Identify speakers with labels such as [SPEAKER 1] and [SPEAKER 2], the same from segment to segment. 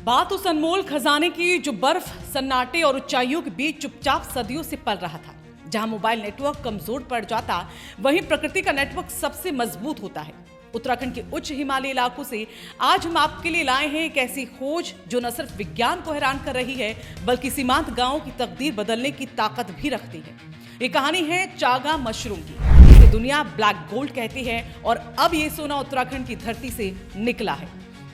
[SPEAKER 1] बात उस अनमोल खजाने की जो बर्फ, सन्नाटे और ऊंचाइयों के बीच चुपचाप सदियों से पल रहा था। जहां मोबाइल नेटवर्क कमजोर पड़ जाता, वहीं प्रकृति का नेटवर्क सबसे मजबूत होता है। उत्तराखंड के उच्च हिमालयी इलाकों से आज हम आपके लिए लाए हैं एक ऐसी खोज जो न सिर्फ विज्ञान को हैरान कर रही है, बल्कि सीमांत गांवों की तकदीर बदलने की ताकत भी रखती है। ये कहानी है चागा मशरूम की, जिसे दुनिया ब्लैक गोल्ड कहती है और अब ये सोना उत्तराखंड की धरती से निकला है।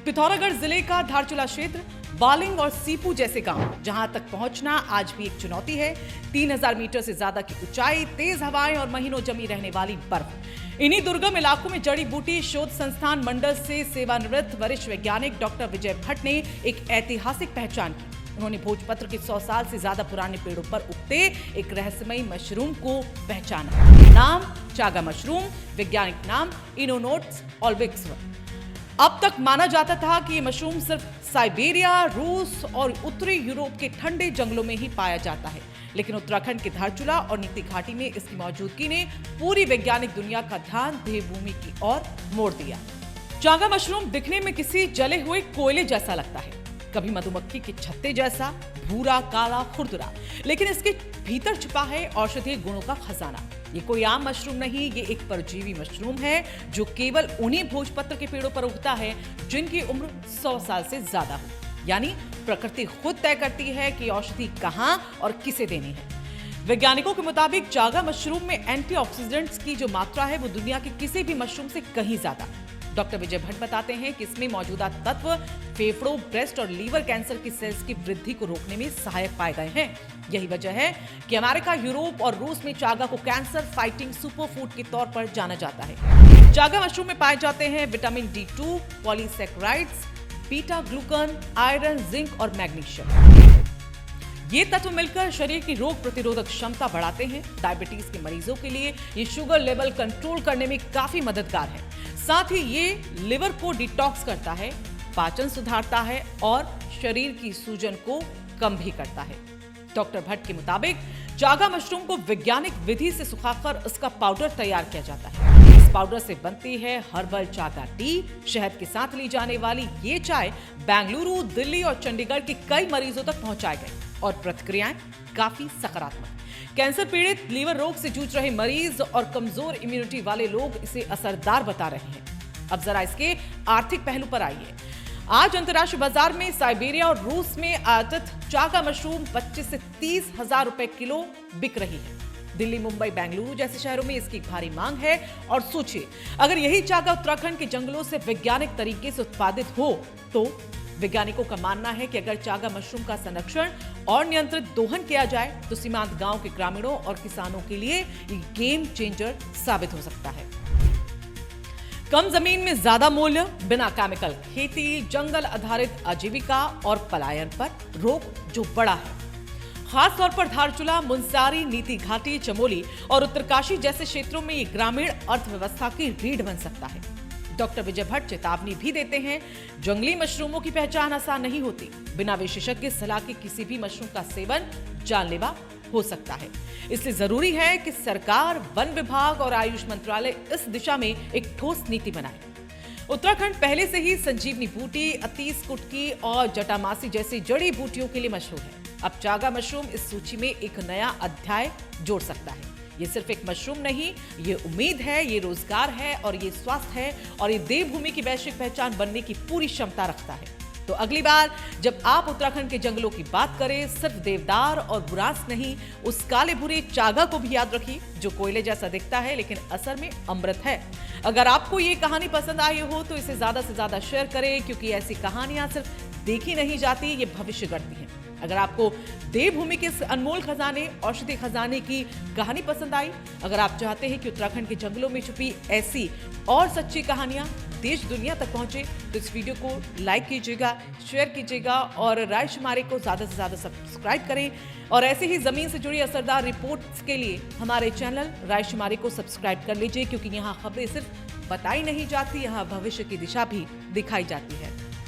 [SPEAKER 1] पिथौरागढ़ जिले का धारचूला क्षेत्र, बालिंग और सीपू जैसे गांव, जहां तक पहुंचना आज भी एक चुनौती है। 3000 मीटर से ज्यादा की ऊंचाई, तेज हवाएं और महीनों जमी रहने वाली बर्फ। इन्हीं दुर्गम इलाकों में जड़ी बूटी शोध संस्थान मंडल से सेवानिवृत्त वरिष्ठ वैज्ञानिक डॉक्टर विजय भट्ट ने एक ऐतिहासिक पहचान की। उन्होंने भोजपत्र के 100 साल से ज्यादा पुराने पेड़ों पर उगते एक रहस्यमयी मशरूम को पहचाना। नाम चागा मशरूम, वैज्ञानिक नाम इनोनोट्स ऑल्बिक्स। अब तक माना जाता था कि ये मशरूम सिर्फ साइबेरिया, रूस और उत्तरी यूरोप के ठंडे जंगलों में ही पाया जाता है, लेकिन उत्तराखंड के धारचूला और नीति घाटी में इसकी मौजूदगी ने पूरी वैज्ञानिक दुनिया का ध्यान देवभूमि की ओर मोड़ दिया। चागा मशरूम दिखने में किसी जले हुए कोयले जैसा लगता है, कभी मधुमक्खी के छत्ते जैसा, भूरा, काला, खुरदुरा, लेकिन इसके भीतर छिपा है औषधीय गुणों का खजाना। ये कोई आम मशरूम नहीं, ये एक परजीवी मशरूम है जो केवल उन्हीं भोजपत्र के पेड़ों पर उगता है जिनकी उम्र 100 साल से ज्यादा हो। यानी प्रकृति खुद तय करती है कि औषधि कहां और किसे देनी है। वैज्ञानिकों के मुताबिक चागा मशरूम में एंटीऑक्सीडेंट्स की जो मात्रा है वो दुनिया के किसी भी मशरूम से कहीं ज्यादा। डॉक्टर विजय भट्ट बताते हैं कि इसमें मौजूदा तत्व फेफड़ों, ब्रेस्ट और लीवर कैंसर की सेल्स की वृद्धि को रोकने में सहायक पाए गए हैं। यही वजह है कि अमेरिका, यूरोप और रूस में चागा को कैंसर फाइटिंग सुपरफूड के तौर पर जाना जाता है। चागा मशरूम में पाए जाते हैं vitamin D2, polysaccharides, beta glucan, iron, zinc और मैग्नीशियम। ये तत्व मिलकर शरीर की रोग प्रतिरोधक क्षमता बढ़ाते हैं। डायबिटीज के मरीजों के लिए ये शुगर लेवल कंट्रोल करने में काफी मददगार है। साथ ही ये लिवर को डिटॉक्स करता है, पाचन सुधारता है और शरीर की सूजन को कम भी करता है। डॉक्टर भट्ट के मुताबिक चागा मशरूम को वैज्ञानिक विधि से सुखाकर उसका पाउडर तैयार किया जाता है। इस पाउडर से बनती है हर्बल चागा टी। शहद के साथ ली जाने वाली ये चाय बेंगलुरु, दिल्ली और चंडीगढ़ के कई मरीजों तक पहुंचाई गई और प्रतिक्रियाएं काफी सकारात्मक। कैंसर पीड़ित, लीवर रोग से जूझ रहे मरीज और कमजोर इम्यूनिटी वाले लोग इसे असरदार बता रहे हैं। अब जरा इसके आर्थिक पहलू पर आइए। आज अंतर्राष्ट्रीय बाजार में साइबेरिया और रूस में आयातित चागा मशरूम 25 से 30 हजार रुपए किलो बिक रही है। दिल्ली, मुंबई, बेंगलुरु जैसे शहरों में इसकी भारी मांग है। और सोचिए, अगर यही चागा उत्तराखंड के जंगलों से वैज्ञानिक तरीके से उत्पादित हो तो वैज्ञानिकों का मानना है कि अगर चागा मशरूम का संरक्षण और नियंत्रित दोहन किया जाए तो सीमांत गांव के ग्रामीणों और किसानों के लिए ये गेम चेंजर साबित हो सकता है। कम जमीन में ज्यादा मूल्य, बिना केमिकल खेती, जंगल आधारित आजीविका और पलायन पर रोक जो बड़ा है। खास तौर पर धारचूला, मुनस्यारी, नीति घाटी, चमोली और उत्तरकाशी जैसे क्षेत्रों में ये ग्रामीण अर्थव्यवस्था की रीढ़ बन सकता है। डॉक्टर विजय भट्ट चेतावनी भी देते हैं, जंगली मशरूमों की पहचान आसान नहीं होती। बिना विशेषज्ञ सलाह के किसी भी मशरूम का सेवन जानलेवा हो सकता है। इसलिए जरूरी है कि सरकार, वन विभाग और आयुष मंत्रालय इस दिशा में एक ठोस नीति बनाए। उत्तराखंड पहले से ही संजीवनी बूटी, अतीस कुटकी और जटामासी जैसी जड़ी बूटियों के लिए मशहूर है। अब चागा मशरूम इस सूची में एक नया अध्याय जोड़ सकता है। ये सिर्फ एक मशरूम नहीं, ये उम्मीद है, ये रोजगार है और ये स्वास्थ्य है और ये देवभूमि की वैश्विक पहचान बनने की पूरी क्षमता रखता है। तो अगली बार जब आप उत्तराखंड के जंगलों की बात करें, सिर्फ देवदार और बुरांस नहीं, उस काले बुरे चागा को भी याद रखिए, जो कोयले जैसा दिखता है लेकिन असल में अमृत है। अगर आपको ये कहानी पसंद आई हो तो इसे ज्यादा से ज्यादा शेयर करें, क्योंकि ऐसी कहानियां सिर्फ देखी नहीं जाती, ये भविष्य गढ़ती हैं। अगर आपको देवभूमि के इस अनमोल खजाने, औषधि खजाने की कहानी पसंद आई, अगर आप चाहते हैं कि उत्तराखंड के जंगलों में छुपी ऐसी और सच्ची कहानियां देश दुनिया तक पहुंचे, तो इस वीडियो को लाइक कीजिएगा, शेयर कीजिएगा और रायशुमारी को ज्यादा से ज्यादा सब्सक्राइब करें। और ऐसे ही जमीन से जुड़ी असरदार रिपोर्ट्स के लिए हमारे चैनल रायशुमारी को सब्सक्राइब कर लीजिए, क्योंकि यहाँ खबरें सिर्फ बताई नहीं जाती, यहाँ भविष्य की दिशा भी दिखाई जाती है।